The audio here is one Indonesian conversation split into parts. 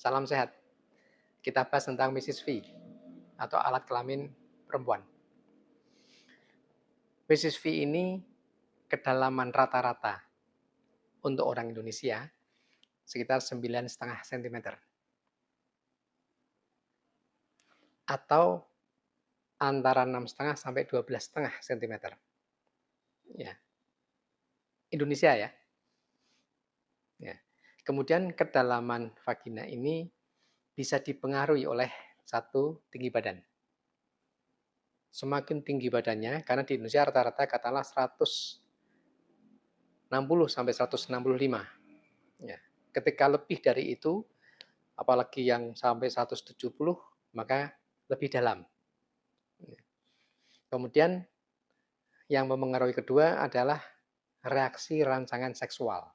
Salam sehat. Kita bahas tentang Mrs. V atau alat kelamin perempuan. Mrs. V ini kedalaman rata-rata untuk orang Indonesia sekitar 9,5 cm atau antara 6,5 sampai 12,5 cm. Ya, Indonesia ya. Ya. Kemudian kedalaman vagina ini bisa dipengaruhi oleh satu, tinggi badan. Semakin tinggi badannya, karena di Indonesia rata-rata katakanlah 160 sampai 165. Ya. Ketika lebih dari itu, apalagi yang sampai 170, maka lebih dalam. Ya. Kemudian yang mempengaruhi kedua adalah reaksi rangsangan seksual.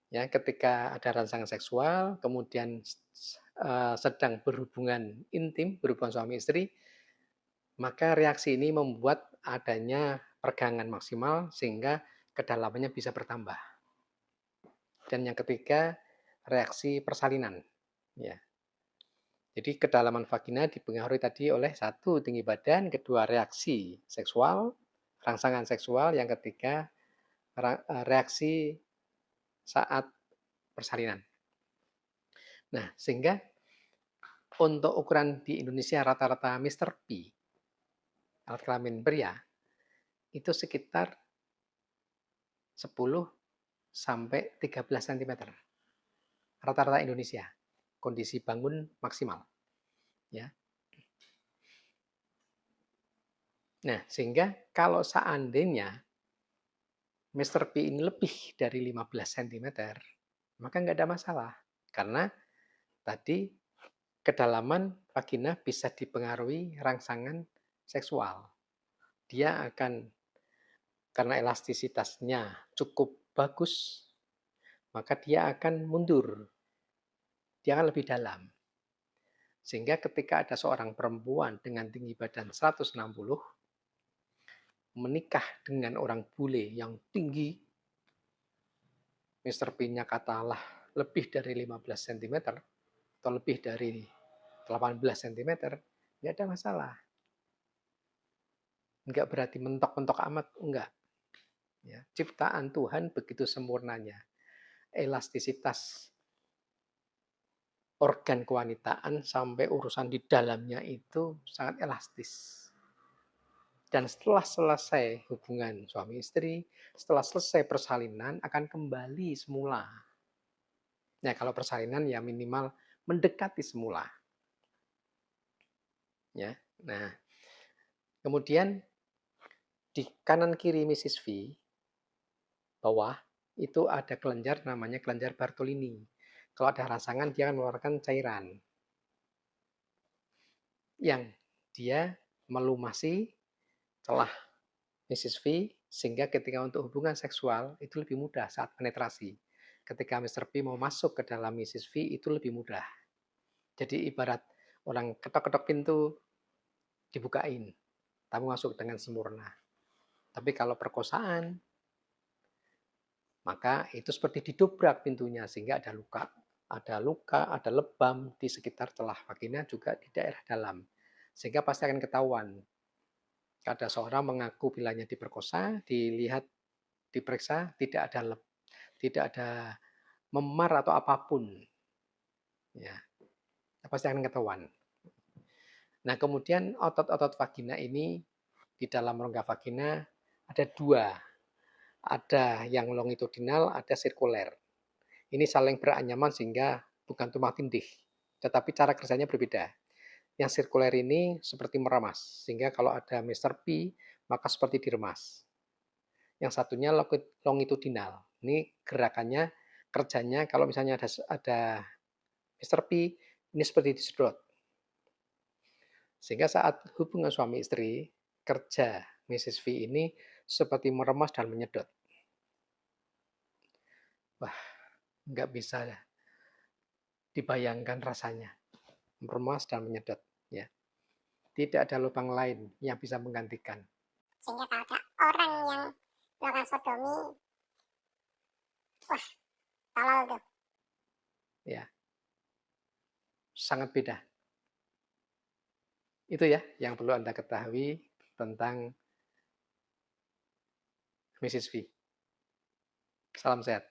Ya, ketika ada rangsangan seksual, kemudian sedang berhubungan intim, berhubungan suami istri, maka reaksi ini membuat adanya pergangan maksimal sehingga kedalamannya bisa bertambah. Dan yang ketiga, reaksi persalinan. Ya. Jadi kedalaman vagina dipengaruhi tadi oleh satu, tinggi badan, kedua reaksi seksual, rangsangan seksual, yang ketiga reaksi saat persalinan. Nah, sehingga untuk ukuran di Indonesia rata-rata Mr. P, alat kelamin pria, itu sekitar 10 sampai 13 cm. Rata-rata Indonesia. Kondisi bangun maksimal. Ya. Nah, sehingga kalau seandainya Mr. P ini lebih dari 15 cm, maka nggak ada masalah. Karena tadi kedalaman vagina bisa dipengaruhi rangsangan seksual. Dia akan, karena elastisitasnya cukup bagus, maka dia akan mundur. Dia akan lebih dalam. Sehingga ketika ada seorang perempuan dengan tinggi badan 160, menikah dengan orang bule yang tinggi, Mr. P-nya katalah lebih dari 15 cm, atau lebih dari 18 cm, nggak ada masalah. Nggak berarti mentok-mentok amat, enggak. Ya, ciptaan Tuhan begitu sempurnanya. Elastisitas organ kewanitaan sampai urusan di dalamnya itu sangat elastis. Dan setelah selesai hubungan suami istri, setelah selesai persalinan akan kembali semula. Nah, kalau persalinan ya minimal mendekati semula. Ya. Nah, kemudian di kanan kiri Mrs. V, bawah, itu ada kelenjar namanya kelenjar Bartolini. Kalau ada rangsangan, dia akan mengeluarkan cairan yang dia melumasi celah Mrs. V, sehingga ketika untuk hubungan seksual itu lebih mudah saat penetrasi. Ketika Mr. P mau masuk ke dalam Mrs. V itu lebih mudah. Jadi ibarat orang ketok-ketok pintu dibukain, tamu masuk dengan sempurna. Tapi kalau perkosaan, maka itu seperti didobrak pintunya sehingga ada luka. Ada luka, ada lebam di sekitar celah vagina juga di daerah dalam. Sehingga pasti akan ketahuan. Ada seorang mengaku bilanya diperkosa, dilihat, diperiksa, tidak ada memar atau apapun. Ya, pasti akan ketahuan. Nah, kemudian otot-otot vagina ini di dalam rongga vagina ada dua. Ada yang longitudinal, ada sirkuler. Ini saling beranyaman sehingga bukan tumpang tindih, tetapi cara kerjanya berbeda. Yang sirkuler ini seperti meremas, sehingga kalau ada Mr. P, maka seperti diremas. Yang satunya longitudinal. Ini gerakannya, kerjanya kalau misalnya ada Mr. P, ini seperti disedot. Sehingga saat hubungan suami istri, kerja Mrs. V ini seperti meremas dan menyedot. Wah, nggak bisa dibayangkan rasanya. Meremas dan menyedot. Ya. Tidak ada lubang lain yang bisa menggantikan. Sehingga kalau ada orang yang melakukan sodomi, wah, tolol tuh. Ya. sangat beda. Itu ya yang perlu Anda ketahui tentang Mrs. V. Salam sehat.